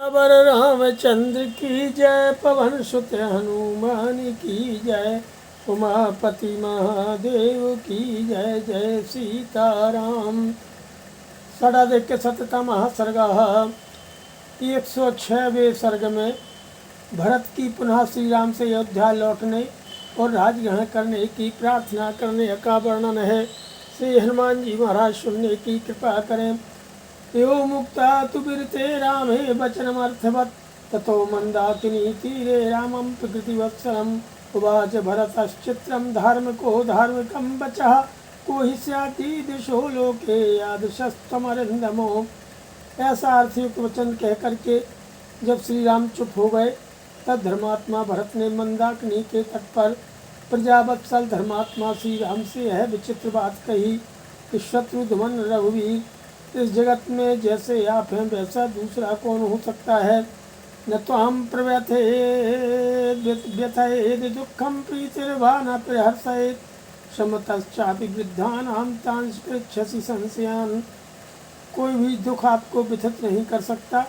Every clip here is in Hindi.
अवर रामचंद्र की जय, पवन सुत हनुमान की जय, उमापति महादेव की जय। जय सीताराम। षडाधिक शततमः सर्गः। 106वें सर्ग में भरत की पुनः श्री राम से अयोध्या लौटने और राजग्रहण करने की प्रार्थना करने का वर्णन है। श्री हनुमान जी महाराज सुनने की कृपा करें। यो मुक्ता तु विरते रामे वचनमर्थवत्, ततो मंदाकिनी तीरे रामं प्रकृतिवत्सलम्। उवाच भरतश्चित्रं धार्मिको धार्मिकं वचः, को हि स्यातीदृशो लोके यादृशस्त्वमरिन्दमो। ऐसा अर्थयुक्त वचन कह करके जब श्री राम चुप हो गए, तब धर्मात्मा भरत ने मंदाकिनी के तट पर प्रजावत्सल धर्मात्मा श्री राम से यह विचित्र बात कही कि शत्रुघ्न रघुवीर, इस जगत में जैसे आप हैं वैसा दूसरा कौन हो सकता है। न त्वां प्रव्यथयेद दुःखं प्रीतिर्वा न प्रहर्षयेत्, शमतश्चापि वृद्धानां तान् पृच्छसि संशयान्। कोई भी दुख आपको व्यथित नहीं कर सकता,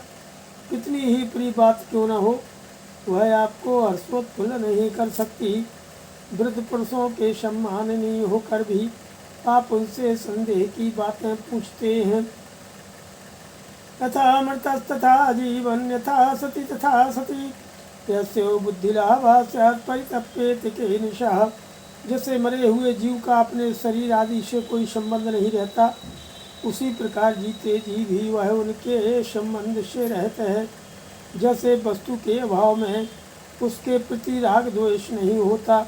कितनी ही प्रिय बात क्यों न हो, वह आपको हर्षोत्फुल्ल नहीं कर सकती। वृद्ध पुरुषों के सम्माननीय होकर भी आप उनसे संदेह की बातें पूछते हैं। यथा मृतस्तथा जीवन, यथा सती तथा सती, यस्यो बुद्धिलाभा स्यात् परितप्येत केनिशः। जैसे मरे हुए जीव का अपने शरीर आदि से कोई संबंध नहीं रहता, उसी प्रकार जीते जी भी वह उनके संबंध से रहते हैं। जैसे वस्तु के अभाव में उसके प्रति राग द्वेष नहीं होता,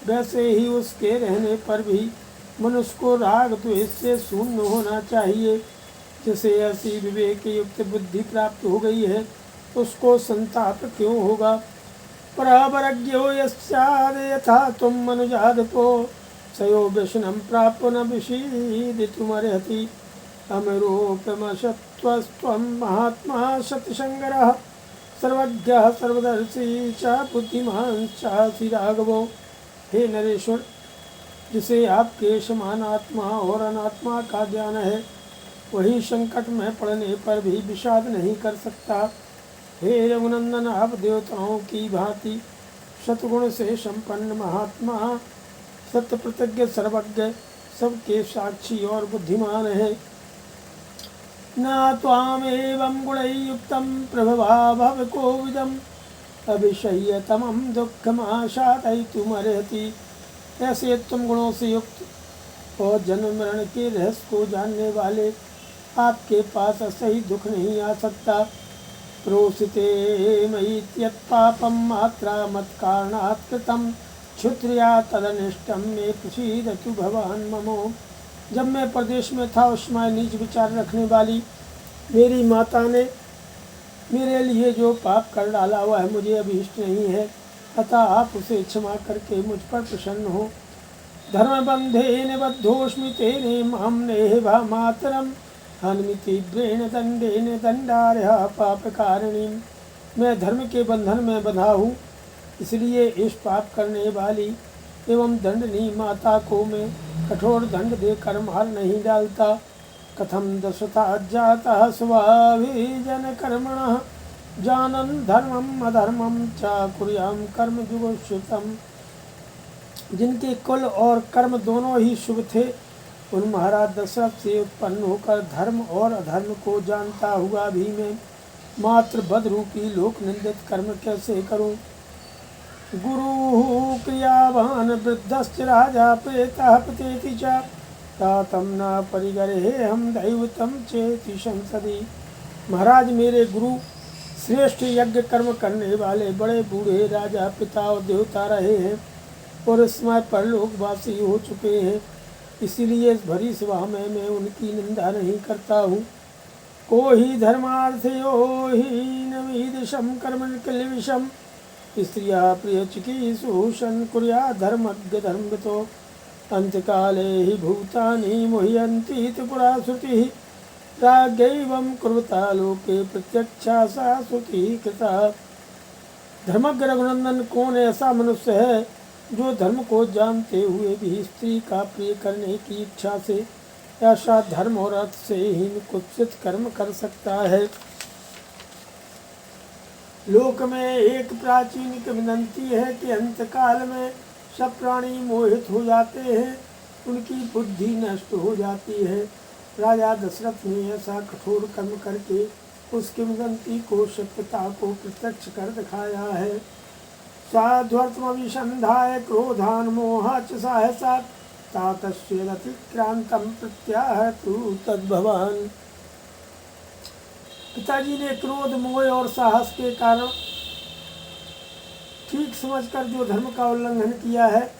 वैसे ही उसके रहने पर भी मनुष्य को राग द्वेष से शून्य होना चाहिए। जिसे ऐसी विवेक युक्त बुद्धि प्राप्त हो गई है, उसको संताप क्यों होगा। परावरज्ञो यस्याद यथा तुम मनुजादपो, सयो व्यसनं प्राप्य न विषीदितुमर्हति। अमरोपमशत्वस्त्वं महात्मा सत्संगरः, सर्वज्ञः सर्वदर्शी च बुद्धिमान् चासि राघवो। हे नरेश्वर, जिसे आपके समान आत्मा और अनात्मा का ज्ञान है, वही संकट में पड़ने पर भी विषाद नहीं कर सकता। हे रघुनंदन, आप देवताओं की भांति सतगुण से संपन्न महात्मा, सत्य प्रतिज्ञ सर्वज्ञ, सबके साक्षी और बुद्धिमान है। न त्वामेवं गुणैर्युक्तं प्रभवा भव कोविदम्, अभिशय्यतमं दुःखमाशातयितुमर्हति। ऐसे तुम गुणों से युक्त और जन्म मरण के रहस्य को जानने वाले आपके पास असही दुख नहीं आ सकता। प्रोसिते मयि यत्पापं मात्रा मत्कारणात् कृतं, क्षुत्रिया तदनिष्टं मे प्रसीदतु भवान् ममो। जब मैं प्रदेश में था, उस समय नीच विचार रखने वाली मेरी माता ने मेरे लिए जो पाप कर डाला वह मुझे अभीष्ट नहीं है, अतः आप उसे क्षमा करके मुझ पर प्रसन्न हो। धर्मबंधेन बद्धोस्मि तेने मां नेह मातरम, हन्मि ब्रेण दंडेन दंडार्ह पापकारिणी। मैं धर्म के बंधन में बंधा हूँ, इसलिए इस पाप करने वाली एवं दंडनी माता को मैं कठोर दंड देकर मार नहीं डालता। कथम दशता जाता स्वाभिजन कर्मणः, जानन् धर्मम अधर्मम च कुर्याम कर्म जुगोषितम्। जिनके कुल और कर्म दोनों ही शुभ थे, उन महाराज दशरथ से उत्पन्न होकर धर्म और अधर्म को जानता हुआ भी मैं मात्र बद रूपी लोक निंदित कर्म कैसे करूं। गुरु क्रियावान वृद्धश्च राजा प्रेतः पतेति च, तातं न परिगरे हम दैवतं चेति संसदि। महाराज, मेरे गुरु श्रेष्ठ यज्ञ कर्म करने वाले बड़े बूढ़े राजा पिता और देवता रहे हैं और इस समय परलोकवासी हो चुके हैं, इसीलिए इस भरी सभा में मैं उनकी निंदा नहीं करता हूँ। को ही धर्मार्थयो हीनमीदृशं कर्म किल्बिषं, स्त्रिया प्रिय चिकीर्षुषन् कुर्यात् धर्मज्ञ धर्मगतो। अंतकाले हि भूतानि मुह्यन्ति पुरा श्रुतिः, राज्ञैवं कुर्वता लोके प्रत्यक्षा सा श्रुतिः कृता। धर्मज्ञ रघुनंदन, कौन ऐसा मनुष्य है जो धर्म को जानते हुए भी स्त्री का प्रिय करने की इच्छा से ऐसा धर्म और अर्थ से हीन कुत्सित कर्म कर सकता है। लोक में एक प्राचीन किंवदंती है कि अंतकाल में सब प्राणी मोहित हो जाते हैं, उनकी बुद्धि नष्ट हो जाती है। राजा दशरथ ने ऐसा कठोर कर्म करके उस किंवदंती को सत्यता को प्रत्यक्ष कर दिखाया है। साध्वर्थमभिसन्धाय क्रोधान् मोहाच्च सहसा तातस्य रतिक्रांतं प्रत्याहतु तद्भवान्। पिताजी ने क्रोध मोह और साहस के कारण ठीक समझकर जो धर्म का उल्लंघन किया है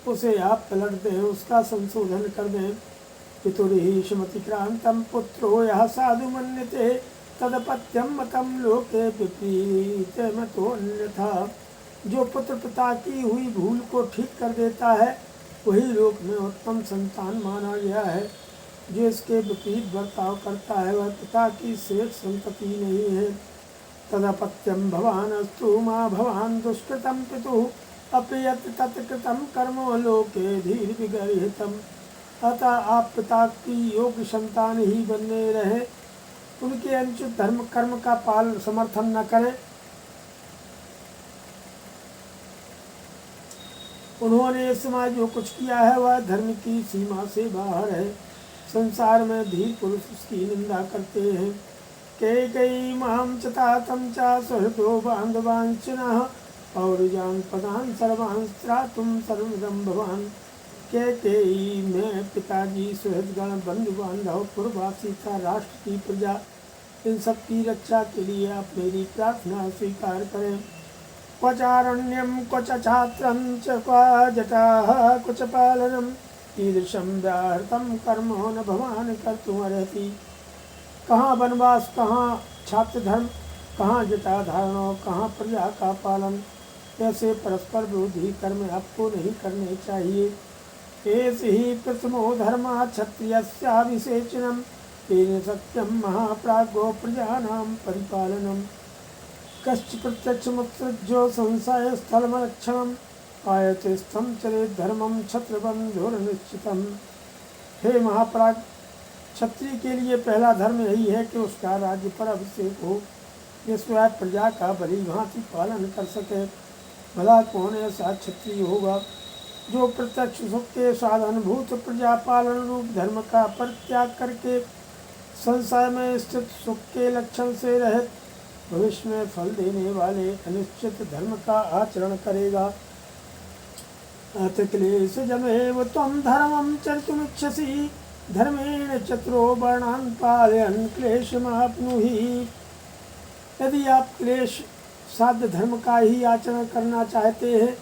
उसे आप पलट दें, उसका संशोधन कर दें। पितुर्हि श्रीमतिक्रांतं पुत्रो यः साधु मन्यते तदपत्यम मतम लोके विपरीतमतोऽन्यथा। जो पुत्र पिता की हुई भूल को ठीक कर देता है वही लोक में उत्तम संतान माना गया है। जो इसके विपरीत बर्ताव करता है वह पिता की श्रेष्ठ संतति नहीं है। तदपत्यम भवानस्तु माँ भवान दुष्कृतम पितुः अपयत तत्कृतम कर्मो लोके धीर विगर्हितम। अतः आप पिता की योग्य संतान ही बनने रहे, उनके अनुचित धर्म कर्म का पालन समर्थन न करें। उन्होंने इस समय जो कुछ किया है वह धर्म की सीमा से बाहर है। संसार में धीर पुरुष उसकी निंदा करते हैं। कैकेयी मां च तातं च सुहृदो बान्धवांश्चिनः और जान पदान सर्वान् त्रातुं सर्वदं भवान्। कैकेयी में पिताजी, सुहृदगण, बंधु बांधव, पूर्ववासी था, राष्ट्र की प्रजा, इन सब की रक्षा के लिए आप मेरी प्रार्थना स्वीकार करें। क्वचारण्यम क्वच छात्रम च क्व जटाः क्वच पालनम ईदृशं व्याहृतं कर्म न भवान कर्तुमर्हति। कहाँ वनवास, कहाँ छात्र धर्म, कहाँ जटा धारण, कहाँ प्रजा का पालन, ऐसे परस्पर विरोधी कर्म आपको नहीं करने चाहिए। एष हि प्रथमो धर्मः क्षत्रियस्याभिषेचनम् तेन सत्यम महाप्राज्ञो प्रजानां परिपालनम्। कश्च प्रत्यक्षमुत्सृज्यो संशय स्थलमलक्षणम् आयते स्थम चले धर्मम छत्रबंधुर्निश्चितम्। हे महाप्राज्ञ, क्षत्रिय के लिए पहला धर्म यही है कि उसका राज्य पर अभिषेक हो, जिसमें वह प्रजा का भली भांति पालन कर सके। भला कौन ऐसा क्षत्रिय होगा जो प्रत्यक्ष सुख के साधनभूत प्रजा पालन रूप धर्म का परित्याग करके संसार में स्थित सुख के लक्षण से रहित भविष्य में फल देने वाले अनिश्चित धर्म का आचरण करेगा। अतक्लेशजमेव त्वं धर्मं चरितुमिच्छसि धर्मेण चतुरो वर्णान् पालयन् क्लेशमाप्नुहि। यदि आप क्लेश साध्य धर्म का ही आचरण करना चाहते हैं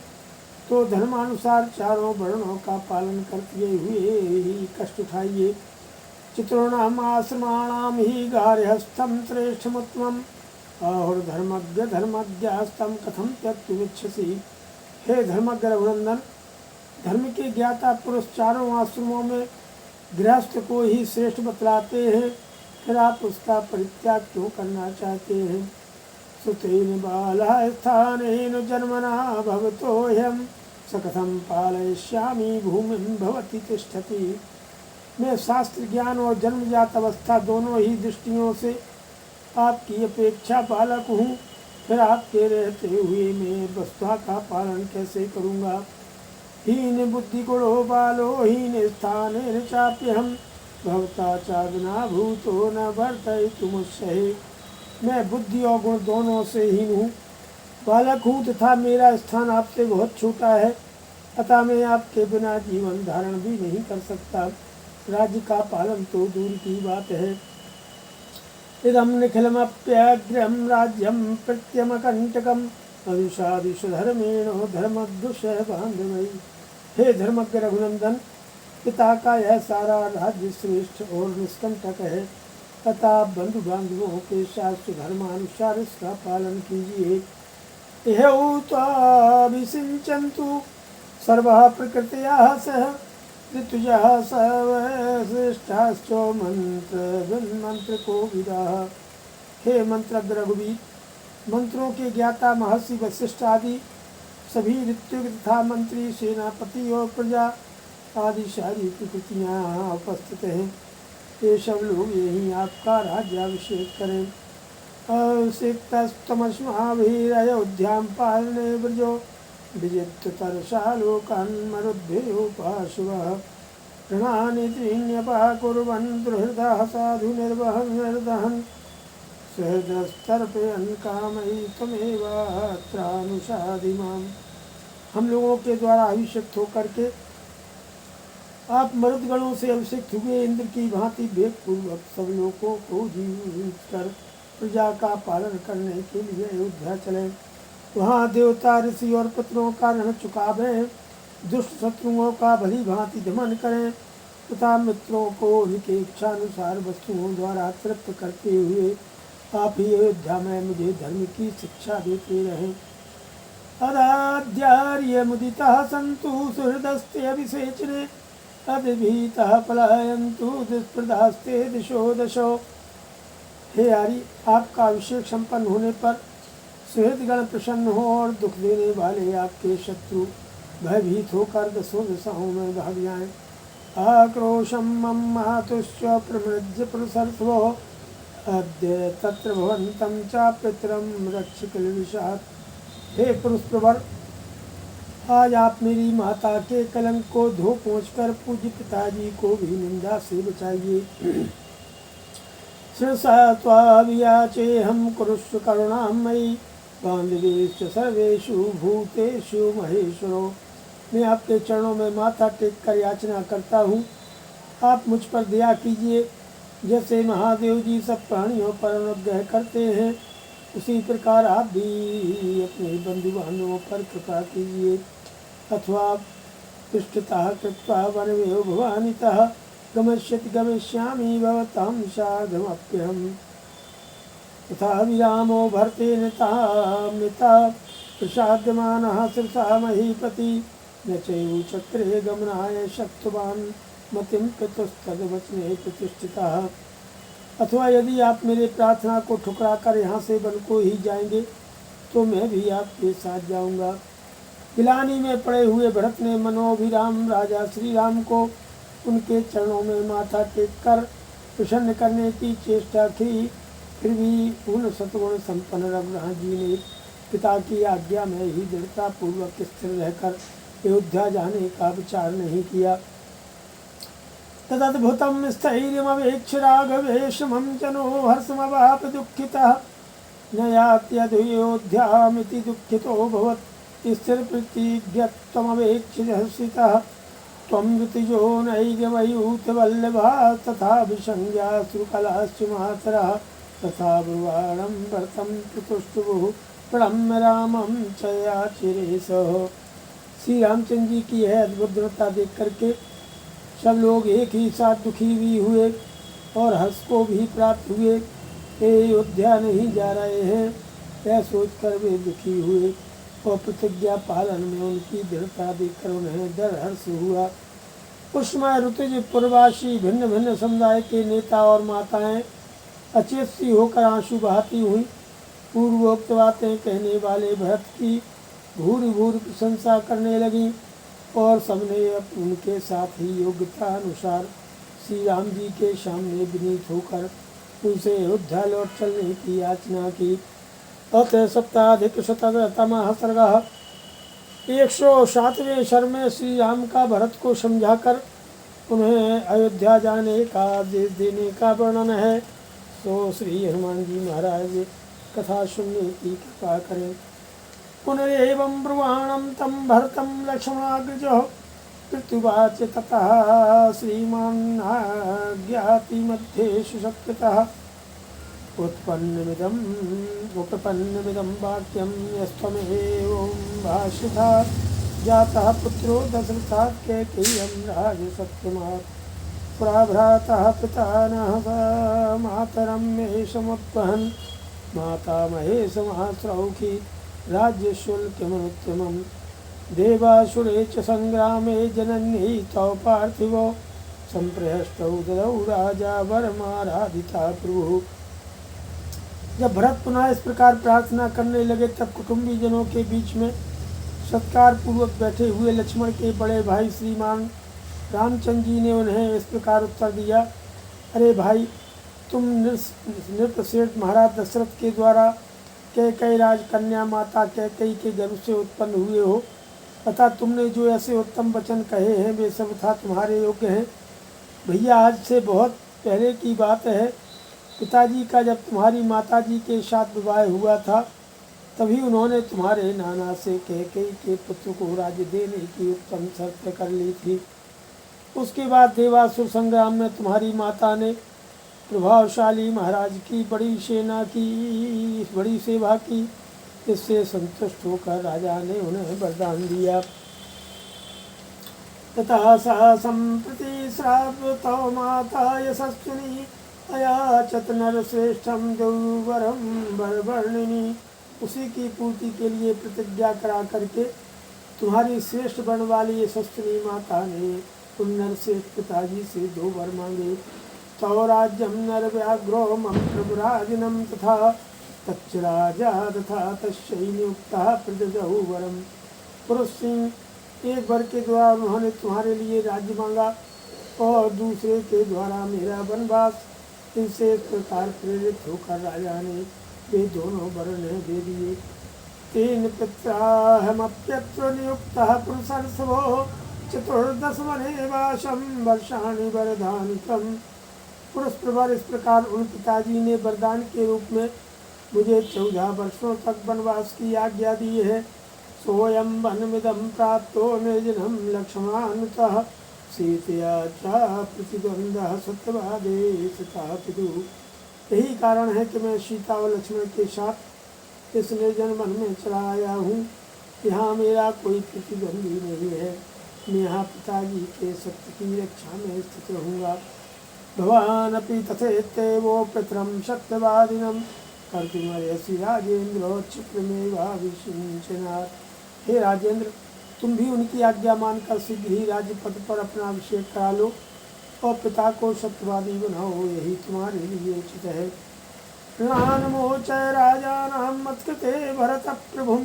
तो धर्मानुसार चारों वर्णों का पालन करते हुए ही कष्ट उठाइए। चित्रोणाम आश्रमाणाम ही गार्हस्थम श्रेष्ठमुत्तमम् आहुर्धर्मज्ञ धर्मज्ञास्तम कथम त्यक्तुमिच्छसि। हे धर्मज्ञ रघुनंदन, धर्म के ज्ञाता पुरुष चारों आश्रमों में गृहस्थ को ही श्रेष्ठ बतलाते हैं, फिर आप उसका परित्याग क्यों करना चाहते हैं। सुतेन बालः स्थानेन जन्मना भवतो ह्यं स कथं पालयिष्यामि भूमिं भवति तिष्ठति। मैं शास्त्र ज्ञान और जन्मजात अवस्था दोनों ही दृष्टियों से आपकी अपेक्षा बालक हूँ, फिर आपके रहते हुए मैं वस्तुता का पालन कैसे करूँगा। हीन बुद्धि गुणो बालो हीन स्थानेन चाप्यहं भवता चादना भूतो न वर्तयितुमुच्चहे। मैं बुद्धि और गुण दोनों से हीन हूँ, बालक हूँ तथा मेरा स्थान आपसे बहुत छोटा है, अतः मैं आपके बिना जीवन धारण भी नहीं कर सकता। राज्य का पालन तो दूर की बात है। इदं निखिलमप्यग्र्यं राज्यं प्रत्यमकंटकम् अविषादिषधर्मेण धर्मद्युषः बान्धवैः। हे धर्मज्ञ रघुनंदन, पिता का यह सारा राज्य श्रेष्ठ और निष्कंटक है, तथा बंधु बांधवों के शास्त्र धर्मानुसार इसका पालन कीजिए। इहौ त्वाभिषिञ्चन्तु सर्वः प्रकृत्याः सह ऋतुजः सर्वश्रेष्ठाश्च मंत्र को विदाः। हे मंत्रज्ञ रघुवीर, मंत्रों के ज्ञाता महर्षि वशिष्ठ आदि सभी ऋतु तथा मंत्री, सेनापति और प्रजा आदि सारी प्रकृतियाँ उपस्थित हैं। ये सब लोग यही आपका राज्याभिषेक करें। असिक्तस्तमस्माभिरयोध्यां पालने व्रजो विजित्य तरसालोकान् मरुद्भ्योपाशुवः प्रणानि त्रीण्यपाकुर्वन् दुर्हृदः साधु निर्दहन् सहृदस्तर्पयन् कामयि त्वमेवात्रानुशाधि माम्। हम लोगों के द्वारा अभिषिक्त होकर के आप मरुदगणों से अभिषिक्त हुए इंद्र की भांति वेग पूर्वक सब लोगों को जीवित कर प्रजा का पालन करने के लिए अयोध्या चले। वहाँ देवता ऋषि और पुत्रों का ऋण चुकावें, दुष्ट शत्रुओं का भली भांति दमन करें तथा मित्रों को उनके इच्छानुसार वस्तुओं द्वारा तृप्त करते हुए आप ही अयोध्या में मुझे धर्म की शिक्षा देते रहें। अदाद्यार्य मुदितः सन्तु सुहृदस्ते अभिषेचने अभिभीतः पलायन्तु दुष्प्रदास्ते दिशो दशो। हे हरि, आपका अभिषेक संपन्न होने पर सुहृदगण प्रसन्न हो और दुख देने वाले आपके शत्रु भयभीत होकर दसों दिशाओं में भाग जाएं। आक्रोशं मम मातुश्च प्रमृज्य पुरुषर्षभो अद्य तत्र भवन्तं च पितरं रक्ष किलविषात्। हे पुरुष प्रवर, आज आप मेरी माता के कलंक को धो पोंछकर पूज्य पिताजी को भी निंदा से बचाइए। शिरसा त्वाभियाचेऽहं कुरुष्व करुणां मयि बान्धवेश्च सर्वेषु भूतेषु महेश्वरो। मैं आपके चरणों में माथा टेक कर याचना करता हूँ, आप मुझ पर दया कीजिए। जैसे महादेव जी सब प्राणियों पर अनुग्रह करते हैं, उसी प्रकार आप भी अपने बंधु बांधवों पर कृपा कीजिए। अथवा पृष्ठतः कृत्वा वनमेव भवानीतः गमिष्यति गमिष्यामि भवतां साधमप्यहम्। तथा विरामो भरतेन तामृता प्रसाद्यमानः शिरसा महीपति न चैव चक्रे गमनाय शक्तवान् मतिं पितुस्तद्वचने प्रतिष्ठितः। अथवा यदि आप मेरे प्रार्थना को ठुकरा कर यहाँ से वन को ही जाएंगे तो मैं भी आपके साथ जाऊँगा। गिलानी में पड़े हुए भरत ने मनोभिराम राजा श्री राम को उनके चरणों में माथा टेक कर प्रसन्न करने की चेष्टा की, फिर भी उन सतगुण संपन्न रघुनाथ जी ने पिता की आज्ञा में ही दृढ़तापूर्वक स्थिर रहकर अयोध्या जाने का विचार नहीं किया। तदद्भुतं स्थैर्यमवेक्ष्य राघवेशमं जनो हर्षमवाप दुःखितः न यात्ययोध्यामिति दुःखितोऽभवत्। स्थिरप्रीतिभ्यत्वमवेक्ष्य हर्षितः त्वं ऋतिजो नैगमयूतवल्लभा तथा विसंज्ञाश्रुकलाश्च मातरः तथा ब्रुवाणं भरतं प्रतुष्टुभुः प्रणम्य रामं च याचिरे सः। श्री रामचंद्र जी की यह अद्भुत दृढ़ता देख करके सब लोग एक ही साथ दुखी भी हुए और हर्ष को भी प्राप्त हुए। अयोध्या नहीं जा रहे हैं यह सोचकर वे दुखी हुए और प्रतिज्ञा पालन में उनकी दृढ़ता देखकर उन्हें डर हर्ष हुआ। उस समय ऋतुज पूर्ववासी भिन्न भिन्न समुदाय के नेता और माताएं अचेत सी होकर आंसू बहाती हुई पूर्वोक्त बातें कहने वाले भरत की भूरि भूरि प्रशंसा करने लगी और सबने उनके साथ ही योग्यता अनुसार श्री राम जी के सामने विनीत होकर उनसे अयोध्या लौट चलने की याचना की। अथ सप्ताधिकशततमः सर्गः। 107वें शर में श्री राम का भरत को समझाकर उन्हें अयोध्या जाने का आदेश देने का वर्णन है। तो श्री हनुमान जी महाराज कथा सुनने की कृपा करें। पुनरेवं ब्रुवाणं तं भरतं लक्ष्मणाग्रजः कृत्युवाच ततः श्रीमान्नाज्ञाति मध्येषु शक्यतः उपपन्नमिदं वाक्यं यस्त्वमेवं भाषिता जातः पुत्रो दशरथात् कैकेय्यं राजसत्यमात् पुरा भ्रातः पिता नः मातरं मे समुत्पहन् माता महेशमाश्रौखी राज्यशुल्कमनुत्तमं देवासुरे च संग्रामे जनन्यै तौ पार्थिवो संप्रहस्तौ ददौ राजा वरमाराधिता प्रभुः। जब भरत पुनः इस प्रकार प्रार्थना करने लगे तब कुटुंबी जनों के बीच में सत्कार पूर्वक बैठे हुए लक्ष्मण के बड़े भाई श्रीमान रामचंद्र जी ने उन्हें इस प्रकार उत्तर दिया। अरे भाई, तुम नृपसेठ महाराज दशरथ के द्वारा कैकेयी राजकन्या माता कैकेयी के गर्भ से उत्पन्न हुए हो, तथा तुमने जो ऐसे उत्तम वचन कहे हैं वे सब था तुम्हारे योग्य हैं। भैया, आज से बहुत पहले की बात है, पिताजी का जब तुम्हारी माताजी के साथ विवाह हुआ था, तभी उन्होंने तुम्हारे नाना से कैकेयी के पुत्र को राज्य देने की उत्तम शर्त कर ली थी। उसके बाद देवासुर संग्राम में तुम्हारी माता ने प्रभावशाली महाराज की बड़ी सेना की बड़ी सेवा की। इससे संतुष्ट होकर राजा ने उन्हें वरदान दिया। तथा सा संप्रति श्रावतो माता यशस्विनी अयाचत नरश्रेष्ठम देववरम वरवर्णिनी। उसी की पूर्ति के लिए प्रतिज्ञा करा करके तुम्हारी श्रेष्ठ वर्ण वाली यशस्विनी माता ने उन नरश्रेष्ठ पिताजी से 2 वर मांगे। तौ राज्यम नर व्याघ्रो मम प्रभुराजनम तथा तच्च राजा तथा तस्यै नियुक्तः प्रददौ वरम। पुरुष सिंह एक वर के द्वारा उन्होंने तुम्हारे लिए राज्य मांगा और दूसरे के द्वारा मेरा वनवास। इनसे इस प्रकार प्रेरित होकर राजा ने वे दोनों वर दे दिए। तेन पित्राहमप्यत्र नियुक्तः पुरुषर्षभो चतुर्दश वने वासं वर्षाणि वरदानिकम्। पुरुष प्रवर इस प्रकार उन पिताजी ने वरदान के रूप में मुझे 14 वर्षों तक वनवास की आज्ञा दी है। सोयम वनमिदं प्राप्तो निर्जनम लक्ष्मणानुतः सीतया च प्रतिद्वन्द्वः सत्यवादे सतः पितुः। यही कारण है कि मैं सीता और लक्ष्मण के साथ इस निर्जन वन में चला आया हूँ। यहाँ मेरा कोई प्रतिद्वंदी नहीं है। मैं यहाँ पिताजी के सत्य की रक्षा में स्थित रहूँगा। भवान अपि तथेत्येवो पितरं सत्यवादिनं कर्तुमर्हसि राजेन्द्रो क्षिप्रमेवाभिषिञ्चनात्। हे राजेंद्र, तुम भी उनकी आज्ञा मानकर शीघ्र ही राज्य पद पर अपना अभिषेक करा लो और पिता को सत्यवादी बनाओ, यही तुम्हारे लिए उचित है। ऋणानुमोचय राजानां मत्कृते भरत प्रभुं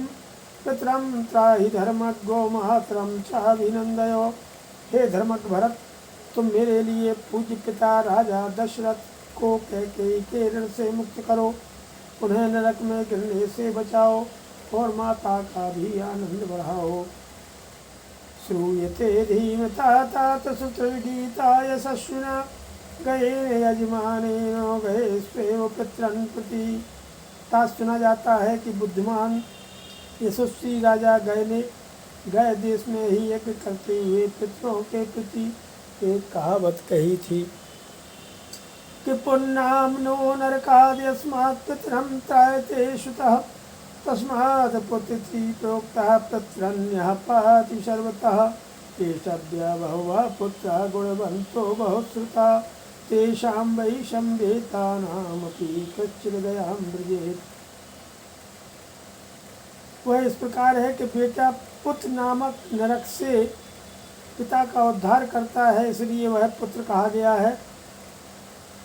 पितरं त्राहि धर्मज्ञो मातरं चाभिनन्दयो। हे धर्मज्ञ भरत, तुम मेरे लिए पूज्य पिता राजा दशरथ को कैकेयी के ऋण से मुक्त करो, उन्हें नरक में गिरने से बचाओ और माता का भी आनंद बढ़ाओ। श्रूयते धीमता तात सुतर्गीता यशस्विना गए यजमानेन गए स्वेव पितरन् प्रति। तात सुना जाता है कि बुद्धिमान यशस्वी राजा गए ने गए देश में ही यज्ञ करते हुए पितरों के प्रति एक कहावत कही थी कि पुन्नामनो नरकाद्यस्मात् पितरं त्रायते श्रुतः तस्मात् पुत्रति प्रोक्तः पितरन्यः पाति सर्वतः। तेषाद्या बहवः पुत्रा गुणवन्तो बहुश्रुता तेषां वै संवेतानामपि कच्चिदयां व्रजेत्। वह इस प्रकार है कि बेटा पुत्र नामक नरक से पिता का उद्धार करता है, इसलिए वह पुत्र कहा गया है।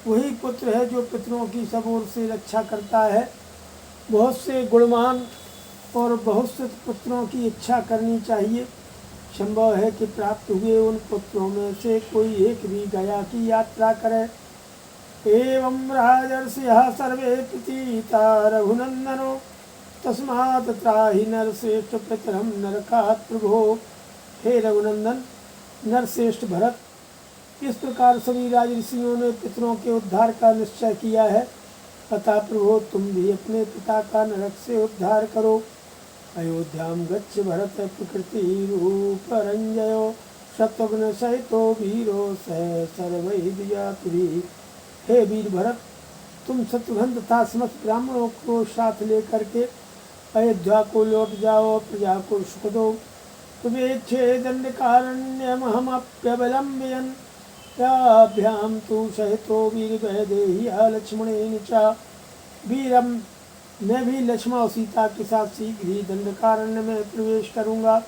वही पुत्र है जो पितरों की सब ओर से रक्षा करता है। बहुत से गुणवान और बहुत से पुत्रों की इच्छा करनी चाहिए। संभव है कि प्राप्त हुए उन पुत्रों में से कोई एक भी गया की यात्रा करे। एवं राजर्षयः सर्वे प्रीता रघुनंदनो तस्मात् त्राहि नरश्रेष्ठ पितरं नरकात् प्रभो। हे रघुनंदन, नरश्रेष्ठ भरत, इस प्रकार सभी राज ऋषियों ने पितरों के उद्धार का निश्चय किया है। अतः प्रभो, तुम भी अपने पिता का नरक से उद्धार करो। अयोध्यां गच्छ भरत प्रकृति रूप रंजयो शत्रुघ्न सहितो वीरो सह सर्वैः द्विजातिभिः। हे वीर भरत, तुम शत्रुघ्न तथा समस्त ब्राह्मणों को साथ लेकर के अयोध्या को लौट जाओ, प्रजा को सुख दो। तुमेच्छे दंडकारण्यमहमप्यवलम्बयन् याभ्यां तु सहितो वीरवैदेह्या लक्ष्मणेन च। वीरम, मैं भी लक्ष्मण और सीता के साथ शीघ्र ही दंडकारण्य में प्रवेश करूँगा।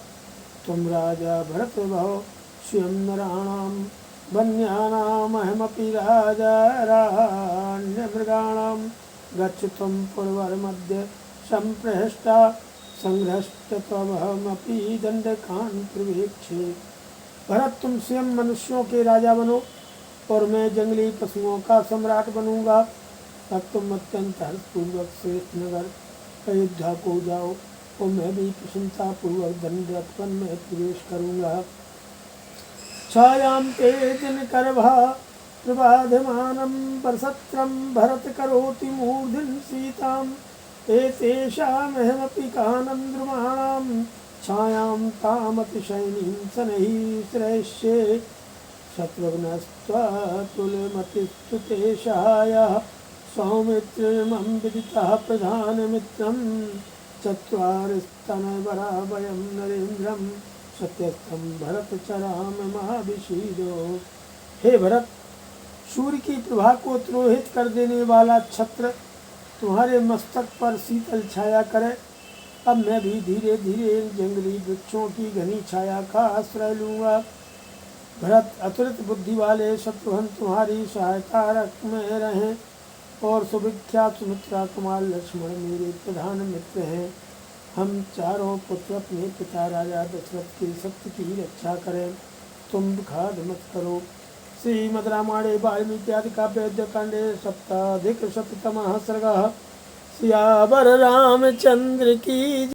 तुम राजा भरत भव स्वयं नराणां वन्यानामहमपि राजारण्यमृगाणां गच्छतुं पुरवरमद्य सम्प्रहष्टा संघ्रष्टत्वमपि दंडकान् प्रवेक्षे। भरत, तुम स्वयं मनुष्यों के राजा बनो और मैं जंगली पशुओं का सम्राट बनूंगा। अब तुम अत्यंत हर्षपूर्वक श्रेष्ठ नगर अयोध्या को जाओ और मैं भी प्रसन्नतापूर्वक दंडरथ वन में प्रवेश करूंगा। छायां ते दिनकरभा प्रबाधमानं परसत्रं भरत करोति मूर्धिं सीताम् एतेषामहमपि कानं द्रुमाणां छायां तामतिशयनीं शनैः श्रयष्ये शत्रुघ्नस्त्वतुलमतिस्तुतेशायः सौमित्रिमं विदितः प्रधानमित्रं चत्वारिस्तनवराभयं नरेन्द्रं सत्यस्थं भरतचराम महाभिषीदो। हे भरत, सूर्य की प्रभा को तिरोहित कर देने वाला छत्र तुम्हारे मस्तक पर शीतल छाया करे। अब मैं भी धीरे धीरे जंगली वृक्षों की घनी छाया का आश्रय लूँगा। भरत, अतुलित बुद्धि वाले शत्रुघ्न तुम्हारी सहायता में रहें और सुविख्यात सुमित्रा कुमार लक्ष्मण मेरे प्रधान मित्र हैं। हम चारों पुत्र अपने पिता राजा दशरथ की सत्य की रक्षा करें। तुम खाद मत करो। श्रीमद् रामायणे वाल्मीकि आदि काव्ये कांडे सप्ताधिकशततमः सर्गः। सियावर रामचंद्र की।